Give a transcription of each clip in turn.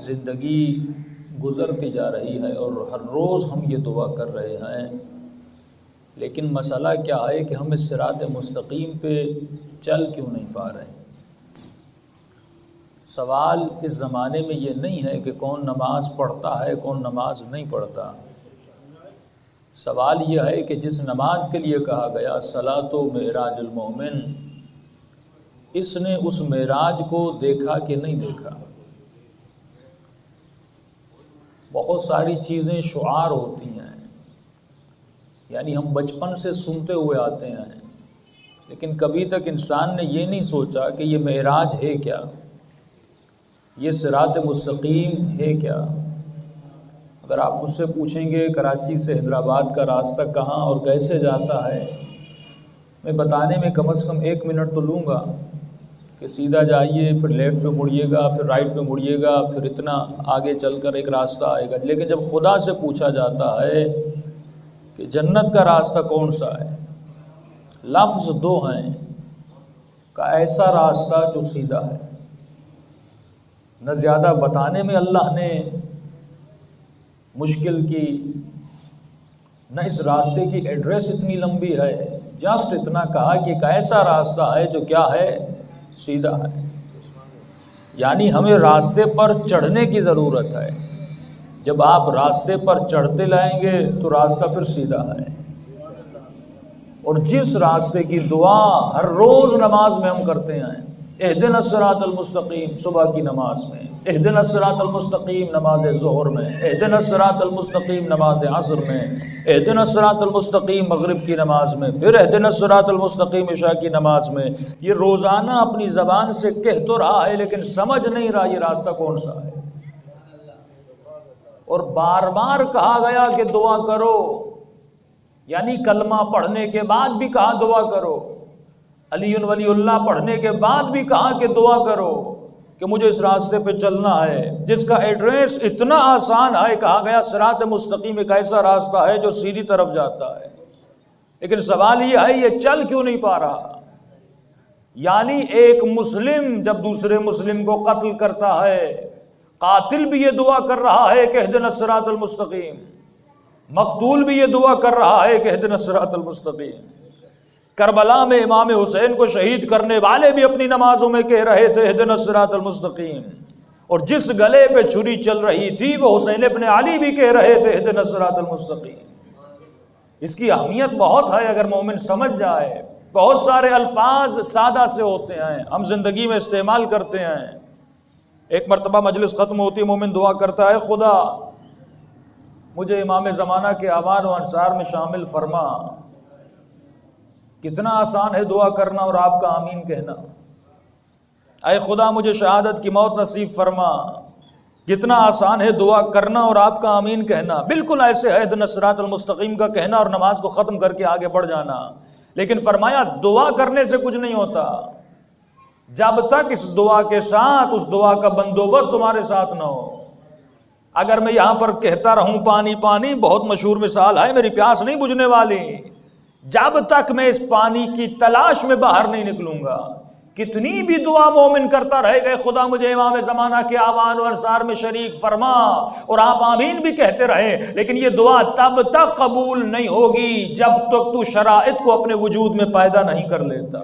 زندگی گزرتی جا رہی ہے اور ہر روز ہم یہ دعا کر رہے ہیں، لیکن مسئلہ کیا ہے کہ ہم اس صراط مستقیم پہ چل کیوں نہیں پا رہے ہیں۔ سوال اس زمانے میں یہ نہیں ہے کہ کون نماز پڑھتا ہے کون نماز نہیں پڑھتا، سوال یہ ہے کہ جس نماز کے لیے کہا گیا صلاۃ و معراج المومن، اس نے اس معراج کو دیکھا کہ نہیں دیکھا۔ بہت ساری چیزیں شعار ہوتی ہیں، یعنی ہم بچپن سے سنتے ہوئے آتے ہیں، لیکن کبھی تک انسان نے یہ نہیں سوچا کہ یہ معراج ہے کیا، یہ صراط مستقیم ہے کیا۔ اگر آپ مجھ سے پوچھیں گے کراچی سے حیدرآباد کا راستہ کہاں اور کیسے جاتا ہے، میں بتانے میں کم از کم 1 منٹ تو لوں گا کہ سیدھا جائیے، پھر لیفٹ پہ مڑیے گا، پھر رائٹ پہ مڑیے گا، پھر اتنا آگے چل کر ایک راستہ آئے گا۔ لیکن جب خدا سے پوچھا جاتا ہے کہ جنت کا راستہ کون سا ہے، لفظ 2 ہیں کا ایسا راستہ جو سیدھا ہے۔ نہ زیادہ بتانے میں اللہ نے مشکل کی، نہ اس راستے کی ایڈریس اتنی لمبی ہے، جسٹ اتنا کہا کہ ایک ایسا راستہ ہے جو کیا ہے، سیدھا ہے۔ یعنی ہمیں راستے پر چڑھنے کی ضرورت ہے، جب آپ راستے پر چڑھتے لائیں گے تو راستہ پھر سیدھا ہے۔ اور جس راستے کی دعا ہر روز نماز میں ہم کرتے ہیں، اہدنا الصراط المستقیم صبح کی نماز میں، اہدنا الصراط المستقیم نماز ظہر میں، اہدنا الصراط المستقیم نماز عصر میں، اہدنا الصراط المستقیم مغرب کی نماز میں، پھر اہدنا الصراط المستقیم عشاء کی نماز میں۔ یہ روزانہ اپنی زبان سے کہہ تو رہا ہے لیکن سمجھ نہیں رہا یہ راستہ کون سا ہے۔ اور بار بار کہا گیا کہ دعا کرو، یعنی کلمہ پڑھنے کے بعد بھی کہا دعا کرو، علی ولی اللہ پڑھنے کے بعد بھی کہا کہ دعا کرو کہ مجھے اس راستے پہ چلنا ہے جس کا ایڈریس اتنا آسان ہے۔ کہا گیا صراط مستقیم ایک ایسا راستہ ہے جو سیدھی طرف جاتا ہے، لیکن سوال یہ ہے یہ چل کیوں نہیں پا رہا۔ یعنی ایک مسلم جب دوسرے مسلم کو قتل کرتا ہے، قاتل بھی یہ دعا کر رہا ہے کہ اہدنا الصراط المستقیم، مقتول بھی یہ دعا کر رہا ہے کہ اہدنا الصراط المستقیم۔ کربلا میں امام حسین کو شہید کرنے والے بھی اپنی نمازوں میں کہہ رہے تھے اہدنا الصراط المستقیم، اور جس گلے پہ چھری چل رہی تھی وہ حسین ابن علی بھی کہہ رہے تھے اہدنا الصراط المستقیم۔ اس کی اہمیت بہت ہے اگر مومن سمجھ جائے۔ بہت سارے الفاظ سادہ سے ہوتے ہیں، ہم زندگی میں استعمال کرتے ہیں۔ ایک مرتبہ مجلس ختم ہوتی، مومن دعا کرتا ہے خدا مجھے امام زمانہ کے اعوان و انصار میں شامل فرما۔ کتنا آسان ہے دعا کرنا اور آپ کا آمین کہنا۔ اے خدا مجھے شہادت کی موت نصیب فرما، کتنا آسان ہے دعا کرنا اور آپ کا آمین کہنا۔ بالکل ایسے ہے اہدنا الصراط المستقیم کا کہنا اور نماز کو ختم کر کے آگے بڑھ جانا۔ لیکن فرمایا دعا کرنے سے کچھ نہیں ہوتا جب تک اس دعا کے ساتھ اس دعا کا بندوبست تمہارے ساتھ نہ ہو۔ اگر میں یہاں پر کہتا رہوں پانی پانی، بہت مشہور مثال ہے، میری پیاس نہیں بجھنے والی جب تک میں اس پانی کی تلاش میں باہر نہیں نکلوں گا۔ کتنی بھی دعا مومن کرتا رہے گا خدا مجھے امام زمانہ کے اعوان و انصار میں شریک فرما، اور آپ آمین بھی کہتے رہے، لیکن یہ دعا تب تک قبول نہیں ہوگی جب تک تو شرائط کو اپنے وجود میں پیدا نہیں کر لیتا۔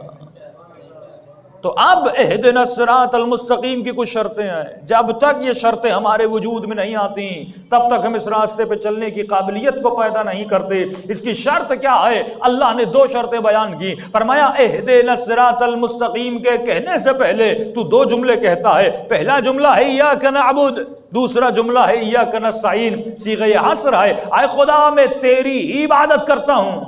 تو اب اہدنا الصراط المستقیم کی کچھ شرطیں ہیں، جب تک یہ شرطیں ہمارے وجود میں نہیں آتی تب تک ہم اس راستے پہ چلنے کی قابلیت کو پیدا نہیں کرتے۔ اس کی شرط کیا ہے؟ اللہ نے 2 شرطیں بیان کی، فرمایا اہدنا الصراط المستقیم کے کہنے سے پہلے تو 2 جملے کہتا ہے۔ پہلا جملہ ہے ایاک نعبد، دوسرا جملہ ہے ایاک نستعین، صیغہ حصر ہے، اے خدا میں تیری ہی عبادت کرتا ہوں،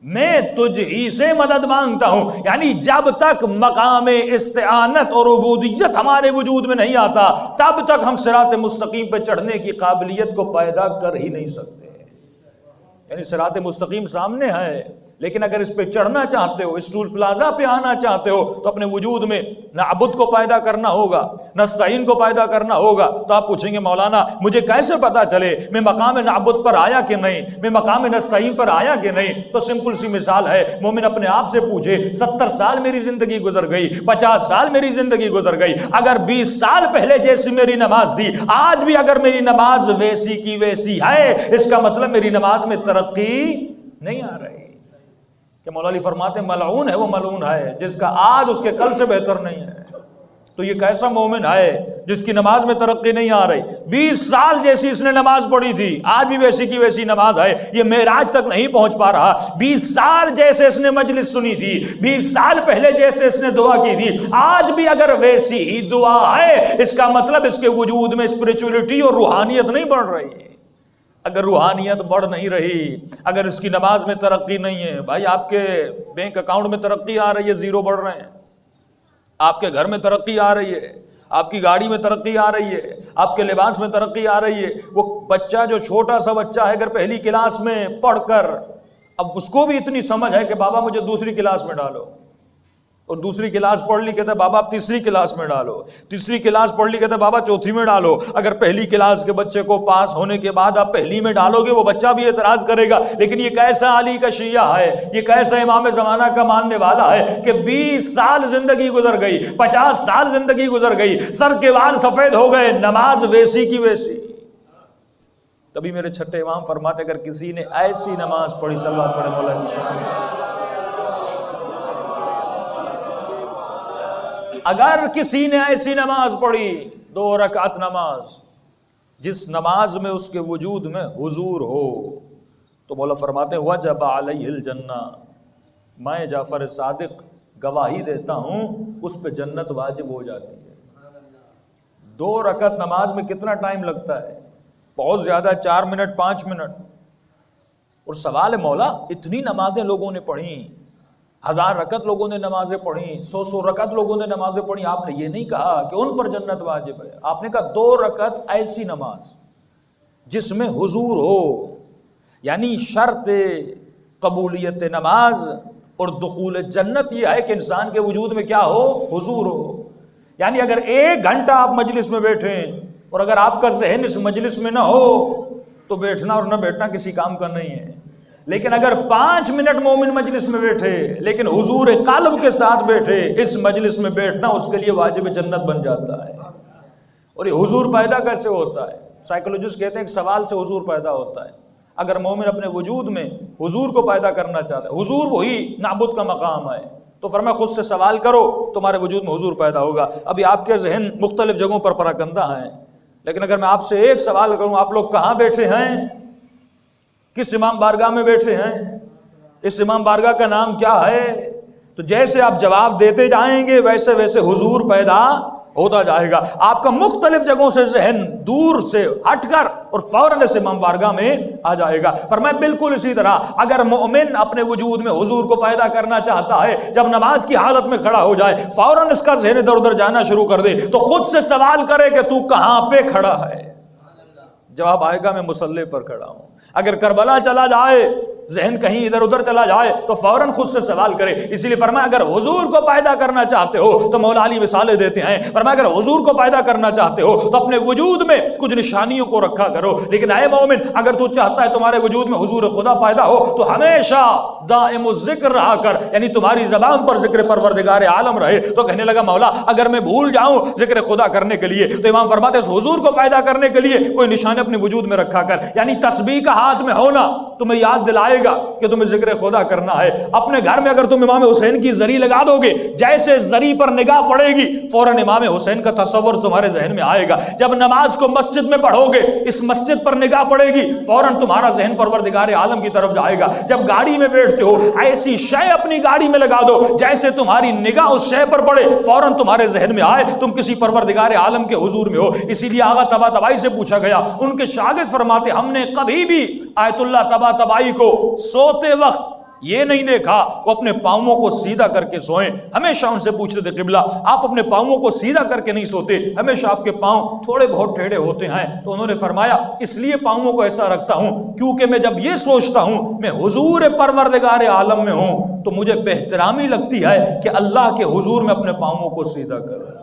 میں تجھ ہی سے مدد مانگتا ہوں۔ یعنی جب تک مقام استعانت اور عبودیت ہمارے وجود میں نہیں آتا تب تک ہم صراط مستقیم پہ چڑھنے کی قابلیت کو پیدا کر ہی نہیں سکتے۔ یعنی صراط مستقیم سامنے ہے لیکن اگر اس پہ چڑھنا چاہتے ہو، اسٹول پلازا پہ آنا چاہتے ہو، تو اپنے وجود میں نعبد کو پیدا کرنا ہوگا، نستعین کو پیدا کرنا ہوگا۔ تو آپ پوچھیں گے مولانا مجھے کیسے پتا چلے میں مقام نعبد پر آیا کہ نہیں، میں مقام نستعین پر آیا کہ نہیں؟ تو سمپل سی مثال ہے، مومن اپنے آپ سے پوچھے 70 سال میری زندگی گزر گئی، 50 سال میری زندگی گزر گئی، اگر 20 سال پہلے جیسی میری نماز تھی، آج بھی اگر میری نماز ویسی کی ویسی ہے، اس کا مطلب میری نماز میں ترقی نہیں آ رہی۔ کہ مولا علی فرماتے ہیں ملعون ہے وہ ملعون ہے جس کا آج اس کے کل سے بہتر نہیں ہے۔ تو یہ کیسا مومن ہے جس کی نماز میں ترقی نہیں آ رہی؟ 20 سال جیسی اس نے نماز پڑھی تھی، آج بھی ویسی کی ویسی نماز ہے، یہ معراج تک نہیں پہنچ پا رہا۔ 20 سال جیسے اس نے مجلس سنی تھی، 20 سال پہلے جیسے اس نے دعا کی تھی، آج بھی اگر ویسی ہی دعا ہے، اس کا مطلب اس کے وجود میں اسپریچولیٹی اور روحانیت نہیں بڑھ رہی۔ اگر روحانیت بڑھ نہیں رہی، اگر اس کی نماز میں ترقی نہیں ہے، بھائی آپ کے بینک اکاؤنٹ میں ترقی آ رہی ہے، زیرو بڑھ رہے ہیں، آپ کے گھر میں ترقی آ رہی ہے، آپ کی گاڑی میں ترقی آ رہی ہے، آپ کے لباس میں ترقی آ رہی ہے۔ وہ بچہ جو چھوٹا سا بچہ ہے، اگر پہلی کلاس میں پڑھ کر اب اس کو بھی اتنی سمجھ ہے کہ بابا مجھے دوسری کلاس میں ڈالو، اور دوسری کلاس پڑھ لی کہتا ہے بابا آپ تیسری کلاس میں ڈالو، تیسری کلاس پڑھ لی کہتا ہے بابا چوتھی میں ڈالو۔ اگر پہلی کلاس کے بچے کو پاس ہونے کے بعد آپ پہلی میں ڈالو گے، وہ بچہ بھی اعتراض کرے گا، لیکن یہ کیسا علی کا شیعہ ہے، یہ کیسا امام زمانہ کا ماننے والا ہے کہ 20 سال زندگی گزر گئی، 50 سال زندگی گزر گئی، سر کے بال سفید ہو گئے، نماز ویسی کی ویسی۔ تبھی میرے چھٹے امام فرماتے اگر کسی نے ایسی نماز پڑھی، صلوات پڑھے مولا کی شان، اگر کسی نے ایسی نماز پڑھی 2 رکعت نماز، جس نماز میں اس کے وجود میں حضور ہو، تو مولا فرماتے ہیں وجب علیہ الجنہ، میں جعفر صادق گواہی دیتا ہوں اس پہ جنت واجب ہو جاتی ہے۔ 2 رکعت نماز میں کتنا ٹائم لگتا ہے؟ بہت زیادہ، 4 منٹ 5 منٹ۔ اور سوال ہے مولا اتنی نمازیں لوگوں نے پڑھی، 1000 رکعت لوگوں نے نمازیں پڑھی، 100 رکعت لوگوں نے نمازیں پڑھی، آپ نے یہ نہیں کہا کہ ان پر جنت واجب ہے، آپ نے کہا 2 رکعت ایسی نماز جس میں حضور ہو، یعنی شرط قبولیت نماز اور دخول جنت یہ ہے کہ انسان کے وجود میں کیا ہو؟ حضور ہو۔ یعنی اگر 1 گھنٹہ آپ مجلس میں بیٹھیں اور اگر آپ کا ذہن اس مجلس میں نہ ہو تو بیٹھنا اور نہ بیٹھنا کسی کام کا نہیں ہے۔ لیکن اگر 5 منٹ مومن مجلس میں بیٹھے لیکن حضور قلب کے ساتھ بیٹھے، اس مجلس میں بیٹھنا اس کے لیے واجب جنت بن جاتا ہے۔ اور یہ حضور پیدا کیسے ہوتا ہے؟ سائیکولوجسٹ کہتے ہیں ایک سوال سے حضور پیدا ہوتا ہے۔ اگر مومن اپنے وجود میں حضور کو پیدا کرنا چاہتا ہے، حضور وہی نعبد کا مقام ہے، تو فرمایا خود سے سوال کرو تمہارے وجود میں حضور پیدا ہوگا۔ ابھی آپ کے ذہن مختلف جگہوں پر پراکندہ ہیں، لیکن اگر میں آپ سے ایک سوال کروں، آپ لوگ کہاں بیٹھے ہیں؟ کس امام بارگاہ میں بیٹھے ہیں؟ اس امام بارگاہ کا نام کیا ہے؟ تو جیسے آپ جواب دیتے جائیں گے ویسے ویسے حضور پیدا ہوتا جائے گا۔ آپ کا مختلف جگہوں سے ذہن دور سے ہٹ کر اور فوراً اس امام بارگاہ میں آ جائے گا۔ فرمایا بالکل اسی طرح اگر مومن اپنے وجود میں حضور کو پیدا کرنا چاہتا ہے، جب نماز کی حالت میں کھڑا ہو جائے فوراً اس کا ذہن ادھر ادھر جانا شروع کر دے تو خود سے سوال کرے کہ تو کہاں پہ کھڑا ہے؟ جواب آئے گا میں مصلی پر کھڑا ہوں۔ اگر کربلا چلا جائے، ذہن کہیں ادھر ادھر چلا جائے تو فوراً خود سے سوال کرے۔ اسی لیے فرمایا اگر حضور کو پیدا کرنا چاہتے ہو تو مولا علی مثالیں دیتے ہیں، فرمایا اگر حضور کو پیدا کرنا چاہتے ہو تو اپنے وجود میں کچھ نشانیوں کو رکھا کرو، لیکن اے مومن اگر تو چاہتا ہے تمہارے وجود میں حضور خدا پیدا ہو تو ہمیشہ دائم الذکر رہا کر، یعنی تمہاری زبان پر ذکر پروردگار عالم رہے۔ تو کہنے لگا مولا اگر میں بھول جاؤں ذکر خدا کرنے کے لیے، تو امام فرماتے ہیں حضور کو پیدا کرنے کے لیے کوئی نشان اپنے وجود میں رکھا کر، یعنی تسبیح کا ہاتھ میں ہونا تمہیں یاد دلائے گا کہ تمہیں ذکر خدا کرنا ہے۔ اپنے گھر میں اگر تم امام حسین کی زری لگا دو گے، جیسے زری پر نگاہ پڑے گی فوراً امام حسین کا تصور تمہارے ذہن میں آئے گا۔ جب نماز کو مسجد میں پڑھو گے، اس مسجد پر نگاہ پڑے گی فوراً تمہارا ذہن پروردگار عالم کی طرف جائے گا۔ جب گاڑی میں بیٹھتے ہو ایسی شے اپنی گاڑی میں لگا دو جیسے تمہاری نگاہ اس شے پر پڑے فوراً تمہارے ذہن میں آئے تم کسی پروردگار عالم کے حضور میں ہو۔ اسی لیے آغا طباطبائی سے پوچھا گیا، ان کے شاگرد فرماتے ہم نے کبھی بھی آیت اللہ طباطبائی کو سوتے وقت یہ نہیں دیکھا وہ اپنے پاؤں کو سیدھا کر کے سوئیں. ہمیشہ ان سے پوچھتے تھے قبلہ آپ اپنے پاؤں کو سیدھا کر کے نہیں سوتے, ہمیشہ آپ کے پاؤں تھوڑے بہت ٹیڑھے ہوتے ہیں. تو انہوں نے فرمایا اس لیے پاؤں کو ایسا رکھتا ہوں کیونکہ میں جب یہ سوچتا ہوں میں حضور پروردگار عالم میں ہوں تو مجھے بہترامی لگتی ہے کہ اللہ کے حضور میں اپنے پاؤں کو سیدھا کروں.